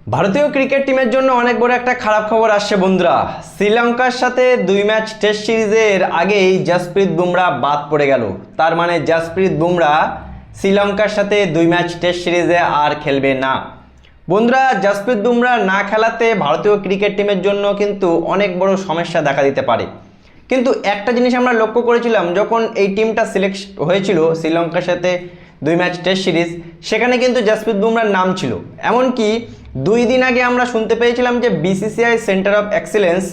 ভারতীয় ক্রিকেট টিমের জন্য অনেক বড় একটা খারাপ খবর আসছে বন্ধুরা। শ্রীলঙ্কার সাথে 2 ম্যাচ টেস্ট সিরিজের আগেই জসপ্রীত বুমরাহ বাদ পড়ে গেল। তার মানে জসপ্রীত বুমরাহ শ্রীলঙ্কার সাথে 2 ম্যাচ টেস্ট সিরিজে আর খেলবে না। বন্ধুরা, জসপ্রীত বুমরাহ না খেলাতে ভারতীয় ক্রিকেট টিমের জন্য কিন্তু অনেক বড় সমস্যা দেখা দিতে পারে। কিন্তু একটা জিনিস আমরা লক্ষ্য করেছিলাম, যখন এই টিমটা সিলেক্ট হয়েছিল শ্রীলঙ্কার সাথে 2 ম্যাচ টেস্ট সিরিজ, সেখানে কিন্তু জসপ্রীত বুমরাহর নাম ছিল। এমনকি 2 দিন আগে আমরা শুনতে পেয়েছিলাম যে বিসিসিআই সেন্টার অফ এক্সেলেন্স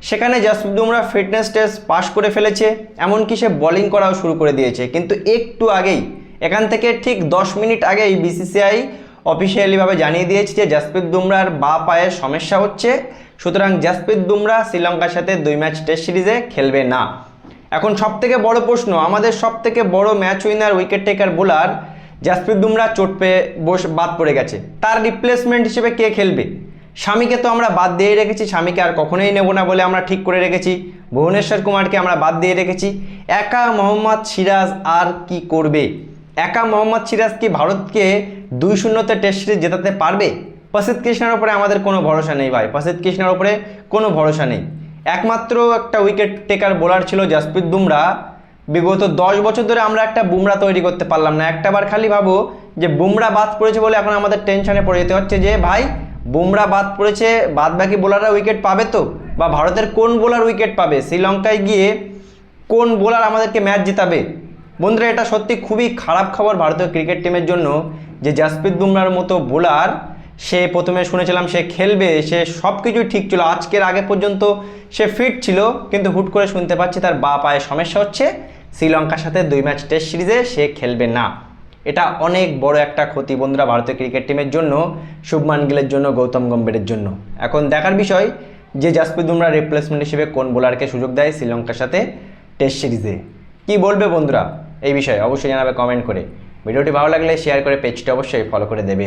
সেখানে Jasprit Bumrah fitness test pass করে ফেলেছে, এমনকি সে বোলিং করাও শুরু করে দিয়েছে। কিন্তু একটু আগেই, এখান থেকে ঠিক 10 মিনিট আগেই বিসিসিআই অফিসিয়ালিভাবে জানিয়ে দিয়েছে যে জসপ্রীত বুমরাহর বাঁ পায়ের সমস্যা হচ্ছে, সুতরাং জসপ্রীত বুমরাহ শ্রীলঙ্কার সাথে 2 ম্যাচ টেস্ট সিরিজে খেলবে না। এখন সবথেকে বড় প্রশ্ন, আমাদের সবথেকে বড় match winner wicket taker bowler Jasprit Bumrah চোট পেয়ে বাদ পড়ে গেছে, তার রিপ্লেসমেন্ট হিসেবে কে খেলবে? শামিকে তো আমরা বাদ দিয়ে রেখেছি, শামিকে আর কখনোই নেব না বলে আমরা ঠিক করে রেখেছি। ভুবনেশ্বর কুমারকে আমরা বাদ দিয়ে রেখেছি। একা মোহাম্মদ সিরাজ আর কি করবে? একা মোহাম্মদ সিরাজ কি ভারতকে 2-0 টেস্ট সিরিজ জেতাতে পারবে? প্রসিদ্ধ কৃষ্ণার উপরে আমাদের কোনো ভরসা নেই ভাই, প্রসিদ্ধ কৃষ্ণার উপরে কোনো ভরসা নেই। একমাত্র একটা উইকেট টেকার বোলার ছিল জসপ্রীত বুমরাহ। বিগত 10 বছর ধরে আমরা একটা বুমরাহ তৈরি করতে পারলাম না। একটাবার খালি ভাবো যে বুমরাহ বাদ পড়েছে বলে এখন আমাদের টেনশনে পড়ে যেতে হচ্ছে যে ভাই বুমরাহ বাদ পড়েছে, বাদ বাকি বোলাররা উইকেট পাবে তো? বা ভারতের কোন বোলার উইকেট পাবে? শ্রীলঙ্কায় গিয়ে কোন বোলার আমাদেরকে ম্যাচ জেতাবে? বন্ধুরা, এটা সত্যি খুবই খারাপ খবর ভারতীয় ক্রিকেট টিমের জন্য যে জসপ্রীত বুমরাহর মতো বোলার, সে প্রথমে শুনেছিলাম সে খেলবে, সে সব কিছুই ঠিক ছিল, আজকের আগে পর্যন্ত সে ফিট ছিল, কিন্তু হুট করে শুনতে পাচ্ছি তার বাঁ পায়ে সমস্যা হচ্ছে, শ্রীলঙ্কার সাথে 2 ম্যাচ টেস্ট সিরিজে সে খেলবে না। এটা অনেক বড় একটা ক্ষতি বন্ধুরা ভারতীয় ক্রিকেট টিমের জন্য, শুভমান গিলের জন্য, গৌতম গম্ভীরের জন্য। এখন দেখার বিষয় যে জসপ্রীত বুমরাহ রিপ্লেসমেন্ট হিসেবে কোন বোলারকে সুযোগ দেয় শ্রীলঙ্কার সাথে টেস্ট সিরিজে। কি বলবে বন্ধুরা এই বিষয়ে অবশ্যই জানাবে কমেন্ট করে। ভিডিওটি ভালো লাগলে শেয়ার করে পেজটি অবশ্যই ফলো করে দেবে।